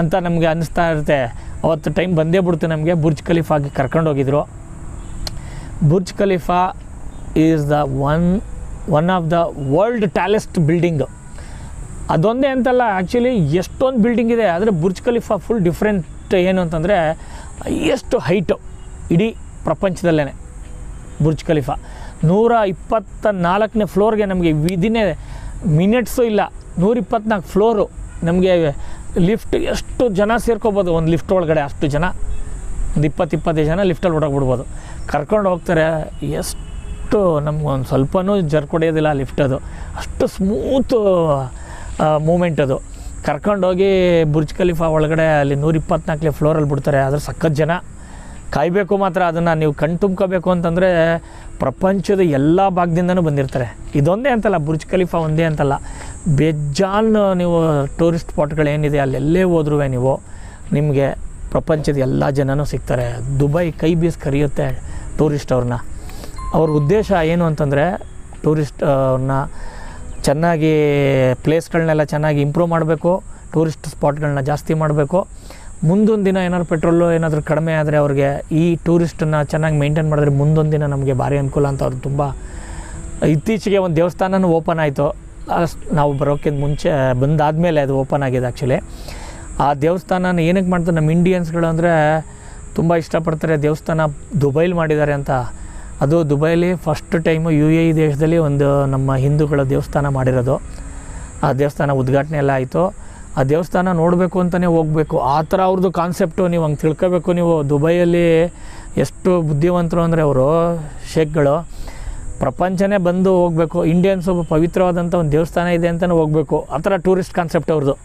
ಅಂತ ನಮಗೆ ಅನ್ನಿಸ್ತಾ ಇರುತ್ತೆ. ಅವತ್ತು ಟೈಮ್ ಬಂದೇ ಬಿಡ್ತು ನಮಗೆ. ಬುರ್ಜ್ ಖಲೀಫಾಗೆ ಕರ್ಕೊಂಡೋಗಿದ್ರು. Burj Khalifa is the one of the world tallest building. ಅದೊಂದೇ ಅಂತಲ್ಲ, ಆ್ಯಕ್ಚುಲಿ ಎಷ್ಟೊಂದು ಬಿಲ್ಡಿಂಗ್ ಇದೆ. ಆದರೆ ಬುರ್ಜ್ ಖಲೀಫಾ ಫುಲ್ ಡಿಫ್ರೆಂಟ್. ಏನು ಅಂತಂದರೆ ಹೈಯೆಸ್ಟ್ ಹೈಟು ಇಡೀ ಪ್ರಪಂಚದಲ್ಲೇ ಬುರ್ಜ್ ಖಲೀಫಾ. 124ನೇ ಫ್ಲೋರ್ಗೆ ನಮಗೆ ವಿದಿನೇ ಮಿನಿಟ್ಸು ಇಲ್ಲ, 124 ಫ್ಲೋರು. ನಮಗೆ ಲಿಫ್ಟ್ ಎಷ್ಟು ಜನ ಸೇರ್ಕೋಬೋದು ಒಂದು ಲಿಫ್ಟ್ ಒಳಗಡೆ, ಅಷ್ಟು ಜನ, ಒಂದು 20-25 ಜನ ಲಿಫ್ಟಲ್ಲಿ ಹೊಡೋಗ್ಬಿಡ್ಬೋದು. ಕರ್ಕೊಂಡು ಹೋಗ್ತಾರೆ. ಎಷ್ಟು ನಮ್ಗೊಂದು ಸ್ವಲ್ಪನೂ ಜರ್ಕ್ ಹೊಡೆಯೋದಿಲ್ಲ ಲಿಫ್ಟ್. ಅದು ಅಷ್ಟು ಸ್ಮೂತು ಮೂಮೆಂಟ್ ಅದು. ಕರ್ಕೊಂಡೋಗಿ ಬುರ್ಜ್ ಖಲೀಫಾ ಒಳಗಡೆ ಅಲ್ಲಿ 124ನೇ ಫ್ಲೋರಲ್ಲಿ ಬಿಡ್ತಾರೆ. ಅದ್ರ ಸಖತ್ ಜನ ಕಾಯಬೇಕು ಮಾತ್ರ. ಅದನ್ನು ನೀವು ಕಣ್ ತುಂಬ್ಕೋಬೇಕು ಅಂತಂದರೆ ಪ್ರಪಂಚದ ಎಲ್ಲ ಭಾಗದಿಂದನೂ ಬಂದಿರ್ತಾರೆ. ಇದೊಂದೇ ಅಂತಲ್ಲ, ಬುರ್ಜ್ ಖಲೀಫಾ ಒಂದೇ ಅಂತಲ್ಲ, ಬೇಜಾನ್ ನೀವು ಟೂರಿಸ್ಟ್ ಸ್ಪಾಟ್ಗಳೇನಿದೆ ಅಲ್ಲೆಲ್ಲೇ ಹೋದ್ರೂ ನೀವು ನಿಮಗೆ ಪ್ರಪಂಚದ ಎಲ್ಲ ಜನನೂ ಸಿಗ್ತಾರೆ. ದುಬೈ ಕೈ ಬೀಸಿ ಕರೆಯುತ್ತೆ ಟೂರಿಸ್ಟ್ ಅವ್ರನ್ನ. ಅವ್ರ ಉದ್ದೇಶ ಏನು ಅಂತಂದರೆ ಟೂರಿಸ್ಟ್ ಅವ್ರನ್ನ ಚೆನ್ನಾಗಿ ಪ್ಲೇಸ್ಗಳನ್ನೆಲ್ಲ ಚೆನ್ನಾಗಿ ಇಂಪ್ರೂವ್ ಮಾಡಬೇಕು, ಟೂರಿಸ್ಟ್ ಸ್ಪಾಟ್ಗಳನ್ನ ಜಾಸ್ತಿ ಮಾಡಬೇಕು. ಮುಂದೊಂದು ದಿನ ಏನಾದ್ರು ಪೆಟ್ರೋಲು ಏನಾದರೂ ಕಡಿಮೆ ಆದರೆ ಅವ್ರಿಗೆ ಈ ಟೂರಿಸ್ಟನ್ನು ಚೆನ್ನಾಗಿ ಮೇಂಟೈನ್ ಮಾಡಿದ್ರೆ ಮುಂದೊಂದು ದಿನ ನಮಗೆ ಭಾರಿ ಅನುಕೂಲ ಅಂತ ಅವ್ರು ತುಂಬ. ಇತ್ತೀಚೆಗೆ ಒಂದು ದೇವಸ್ಥಾನನೂ ಓಪನ್ ಆಯಿತು, ನಾವು ಬರೋಕ್ಕಿಂತ ಮುಂಚೆ ಬಂದಾದಮೇಲೆ ಅದು ಓಪನ್ ಆಗಿದೆ ಆ್ಯಕ್ಚುಲಿ. ಆ ದೇವಸ್ಥಾನನ ಏನಕ್ಕೆ ಮಾಡ್ತಾರೆ ನಮ್ಮ ಇಂಡಿಯನ್ಸ್ಗಳು ಅಂದರೆ ತುಂಬ ಇಷ್ಟಪಡ್ತಾರೆ. ದೇವಸ್ಥಾನ ದುಬೈಲಿ ಮಾಡಿದ್ದಾರೆ ಅಂತ. ಅದು ದುಬೈಲಿ ಫಸ್ಟ್ ಟೈಮು UAE ದೇಶದಲ್ಲಿ ಒಂದು ನಮ್ಮ ಹಿಂದೂಗಳ ದೇವಸ್ಥಾನ ಮಾಡಿರೋದು. ಆ ದೇವಸ್ಥಾನ ಉದ್ಘಾಟನೆ ಎಲ್ಲ ಆಯಿತು. ಆ ದೇವಸ್ಥಾನ ನೋಡಬೇಕು ಅಂತಲೇ ಹೋಗಬೇಕು, ಆ ಥರ ಅವ್ರದ್ದು ಕಾನ್ಸೆಪ್ಟು. ನೀವು ಹಂಗೆ ತಿಳ್ಕೋಬೇಕು. ನೀವು ದುಬೈಯಲ್ಲಿ ಎಷ್ಟು ಬುದ್ಧಿವಂತರು ಅಂದರೆ ಅವರು ಶೇಖ್ಗಳು ಪ್ರಪಂಚನೇ ಬಂದು ಹೋಗಬೇಕು, ಇಂಡಿಯನ್ಸು ಪವಿತ್ರವಾದಂಥ ಒಂದು ದೇವಸ್ಥಾನ ಇದೆ ಅಂತಲೇ ಹೋಗಬೇಕು, ಆ ಥರ ಟೂರಿಸ್ಟ್ ಕಾನ್ಸೆಪ್ಟ್ ಅವ್ರದ್ದು.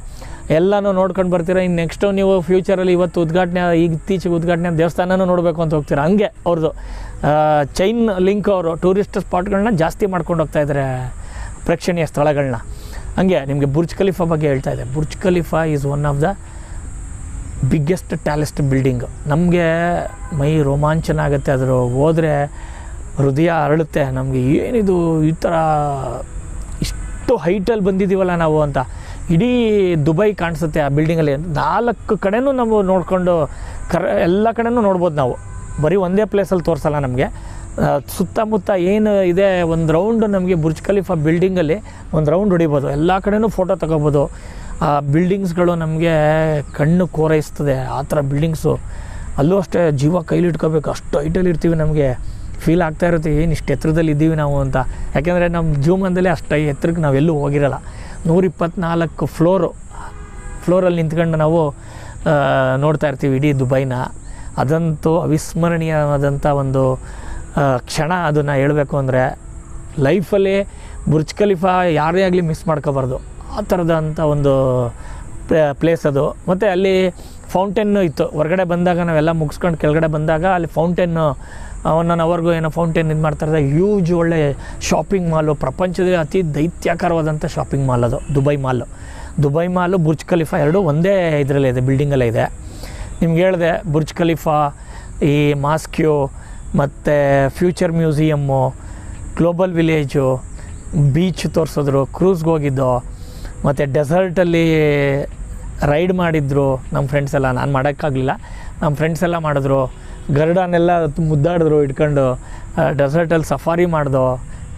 ಎಲ್ಲನೂ ನೋಡ್ಕೊಂಡು ಬರ್ತೀರಾ. ಇನ್ನು ನೆಕ್ಸ್ಟು ನೀವು ಫ್ಯೂಚರಲ್ಲಿ ಇವತ್ತು ಉದ್ಘಾಟನೆ ಇತ್ತೀಚೆಗೆ ಉದ್ಘಾಟನೆ ದೇವಸ್ಥಾನನೂ ನೋಡಬೇಕು ಅಂತ ಹೋಗ್ತೀರಾ. ಹಂಗೆ ಅವ್ರದ್ದು ಚೈನ್ ಲಿಂಕ್. ಅವರು ಟೂರಿಸ್ಟ್ ಸ್ಪಾಟ್ಗಳನ್ನ ಜಾಸ್ತಿ ಮಾಡ್ಕೊಂಡು ಹೋಗ್ತಾಯಿದ್ದಾರೆ, ಪ್ರೇಕ್ಷಣೀಯ ಸ್ಥಳಗಳನ್ನ. ಹಂಗೆ ನಿಮಗೆ ಬುರ್ಜ್ ಖಲೀಫಾ ಬಗ್ಗೆ ಹೇಳ್ತಾ ಇದೆ. Burj Khalifa is one of the biggest tallest building. ನಮಗೆ ಮೈ ರೋಮಾಂಚನ ಆಗುತ್ತೆ, ಅದ್ರ ಹೋದರೆ ಹೃದಯ ಅರಳುತ್ತೆ ನಮಗೆ. ಏನಿದು ಈ ಥರ ಇಷ್ಟು ಹೈಟಲ್ಲಿ ಬಂದಿದ್ದೀವಲ್ಲ ನಾವು ಅಂತ. ಇಡೀ ದುಬೈ ಕಾಣಿಸುತ್ತೆ ಆ ಬಿಲ್ಡಿಂಗಲ್ಲಿ. 4 ಕಡೆನೂ ನಾವು ನೋಡಿಕೊಂಡು ಎಲ್ಲ ಕಡೆನೂ ನೋಡ್ಬೋದು ನಾವು. ಬರೀ ಒಂದೇ ಪ್ಲೇಸಲ್ಲಿ ತೋರಿಸಲ್ಲ ನಮಗೆ. ಸುತ್ತಮುತ್ತ ಏನು ಇದೆ ಒಂದು ರೌಂಡು ನಮಗೆ ಬುರ್ಜ್ ಖಲೀಫಾ ಬಿಲ್ಡಿಂಗಲ್ಲಿ ಒಂದು ರೌಂಡ್ ಹೊಡಿಬೋದು. ಎಲ್ಲ ಕಡೆನೂ ಫೋಟೋ ತಗೋಬೋದು. ಆ ಬಿಲ್ಡಿಂಗ್ಸ್ಗಳು ನಮಗೆ ಕಣ್ಣು ಕೋರೈಸ್ತದೆ. ಆ ಥರ ಬಿಲ್ಡಿಂಗ್ಸು ಅಲ್ಲೂ ಅಷ್ಟೇ ಜೀವ ಕೈಲಿಟ್ಕೋಬೇಕು, ಅಷ್ಟು ಹೈಟಲ್ಲಿ ಇರ್ತೀವಿ. ನಮಗೆ ಫೀಲ್ ಆಗ್ತಾ ಇರುತ್ತೆ ಏನು ಇಷ್ಟು ಎತ್ತರದಲ್ಲಿ ಇದ್ದೀವಿ ನಾವು ಅಂತ. ಯಾಕೆಂದರೆ ನಮ್ಮ ಜೀವನದಲ್ಲಿ ಅಷ್ಟು ಎತ್ತರಕ್ಕೆ ನಾವೆಲ್ಲೂ ಹೋಗಿರಲ್ಲ. 124 ಫ್ಲೋರಲ್ಲಿ ನಿಂತ್ಕೊಂಡು ನಾವು ನೋಡ್ತಾ ಇರ್ತೀವಿ ಇಡೀ ದುಬೈನ. ಅದಂತೂ ಅವಿಸ್ಮರಣೀಯವಾದಂಥ ಒಂದು ಕ್ಷಣ. ಅದನ್ನು ಹೇಳಬೇಕು ಅಂದರೆ ಲೈಫಲ್ಲಿ ಬುರ್ಜ್ ಖಲೀಫಾ ಯಾರೇ ಆಗಲಿ ಮಿಸ್ ಮಾಡ್ಕೋಬಾರ್ದು. ಆ ಥರದಂಥ ಒಂದು ಪ್ಲೇಸ್ ಅದು. ಮತ್ತು ಅಲ್ಲಿ ಫೌಂಟೇನ್ನು ಇತ್ತು. ಹೊರಗಡೆ ಬಂದಾಗ ನಾವೆಲ್ಲ ಮುಗಿಸ್ಕೊಂಡು ಕೆಳಗಡೆ ಬಂದಾಗ ಅಲ್ಲಿ ಫೌಂಟೇನ್ನು 1 ಅವರ್ಗೂ ಏನೋ ಫೌಂಟೇನ್ ಇದು ಮಾಡ್ತಾರೆ. ಹ್ಯೂಜ್ ಒಳ್ಳೆ ಶಾಪಿಂಗ್ ಮಾಲು, ಪ್ರಪಂಚದ ಅತಿ ದೈತ್ಯಾಕಾರವಾದಂಥ ಶಾಪಿಂಗ್ ಮಾಲ್ ಅದು ದುಬೈ ಮಾಲು ಬುರ್ಜ್ ಖಲೀಫಾ ಎರಡೂ ಒಂದೇ ಇದರಲ್ಲೇ ಇದೆ, ಬಿಲ್ಡಿಂಗಲ್ಲೇ ಇದೆ. ನಿಮ್ಗೆ ಹೇಳಿದೆ ಬುರ್ಜ್ ಖಲೀಫಾ, ಈ ಮಾಸ್ಕ್ಯೂ ಮತ್ತು future museum, global village, beach ತೋರಿಸಿದ್ರು, ಕ್ರೂಸ್ಗೆ ಹೋಗಿದ್ದು, ಮತ್ತು ಡೆಸರ್ಟಲ್ಲಿ ರೈಡ್ ಮಾಡಿದ್ರು ನಮ್ಮ ಫ್ರೆಂಡ್ಸ್ ಎಲ್ಲ. ನಾನು ಮಾಡೋಕ್ಕಾಗಲಿಲ್ಲ, ನಮ್ಮ ಫ್ರೆಂಡ್ಸ್ ಎಲ್ಲ ಮಾಡಿದ್ರು. ಗರುಡನೆಲ್ಲ ಮುದ್ದಾಡಿದ್ರು ಇಟ್ಕೊಂಡು. ಡೆಸರ್ಟಲ್ಲಿ ಸಫಾರಿ ಮಾಡ್ದೋ,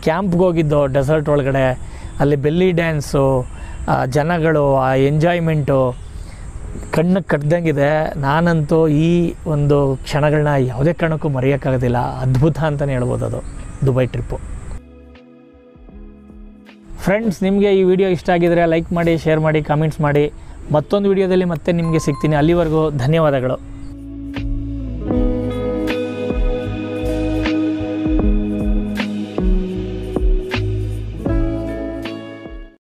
ಕ್ಯಾಂಪ್ಗೆ ಹೋಗಿದ್ದೋ ಡೆಸರ್ಟ್ ಒಳಗಡೆ. ಅಲ್ಲಿ ಬೆಲ್ಲಿ ಡ್ಯಾನ್ಸು, ಜನಗಳು, ಆ ಎಂಜಾಯ್ಮೆಂಟು ಕಣ್ಣಿಗೆ ಕಟ್ದಂಗಿದೆ. ನಾನಂತೂ ಈ ಒಂದು ಕ್ಷಣಗಳನ್ನ ಯಾವುದೇ ಕಾರಣಕ್ಕೂ ಮರೆಯೋಕ್ಕಾಗೋದಿಲ್ಲ. ಅದ್ಭುತ ಅಂತಲೇ ಹೇಳ್ಬೋದು ಅದು ದುಬೈ ಟ್ರಿಪ್ಪು. ಫ್ರೆಂಡ್ಸ್, ನಿಮಗೆ ಈ ವಿಡಿಯೋ ಇಷ್ಟ ಆಗಿದರೆ ಲೈಕ್ ಮಾಡಿ, ಶೇರ್ ಮಾಡಿ, ಕಾಮೆಂಟ್ಸ್ ಮಾಡಿ. ಮತ್ತೊಂದು ವಿಡಿಯೋದಲ್ಲಿ ಮತ್ತೆ ನಿಮಗೆ ಸಿಗ್ತೀನಿ. ಅಲ್ಲಿವರೆಗೂ ಧನ್ಯವಾದಗಳು.